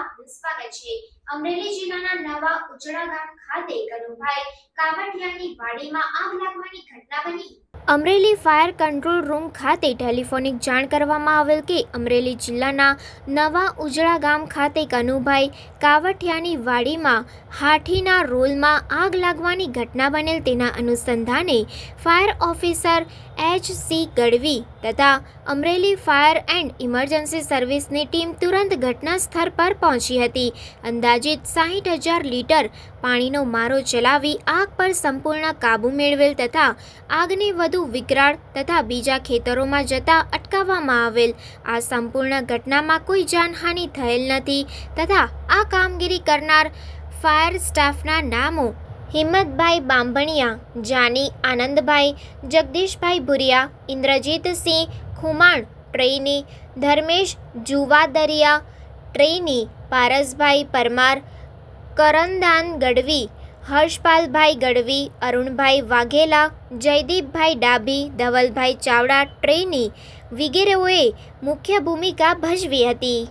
આપનું સ્વાગત છે। અમરેલી જિલ્લાના નવા ઉજળા ગામ ખાતે કનુભાઈ કાવઠિયાની વાડીમાં આગ લાગવાની ઘટના બની। અમરેલી ફાયર કંટ્રોલ રૂમ ખાતે ટેલિફોનિક જાણ કરવામાં આવેલ કે અમરેલી જિલ્લાના નવા ઉજળા ગામ ખાતે કનુભાઈ કાવઠિયાની વાડીમાં હાથીના રોલમાં આગ લાગવાની ઘટના બનેલ। તેના અનુસંધાને ફાયર ઓફિસર HC ગઢવી તથા અમરેલી ફાયર એન્ડ ઇમરજન્સી સર્વિસની ટીમ તુરંત ઘટના સ્થળ પર પહોંચી હતી। અંદાજિત 60,000 લીટર પાણીનો મારો ચલાવી આગ પર સંપૂર્ણ કાબૂ મેળવેલ તથા આગને વધુ વિકરાળ તથા બીજા ખેતરોમાં જતા અટકાવવામાં આવેલ। આ સંપૂર્ણ ઘટનામાં કોઈ જાનહાનિ થયેલ નથી તથા આ કામગીરી કરનાર ફાયર સ્ટાફના નામો હિંમતભાઈ બાંભણિયા, જાની આનંદભાઈ, જગદીશભાઈ Bhuriya, Indrajitsinh Khuman trainee, Dharmesh જુવાદરિયા trainee, પારસભાઈ Parmar, કરણદાન Gadhvi, હર્ષપાલભાઈ Gadhvi, Arunbhai Vaghela, જયદીપભાઈ Dabhi, Dhavalbhai Chavda trainee વગેરેઓએ મુખ્ય ભૂમિકા ભજવી હતી।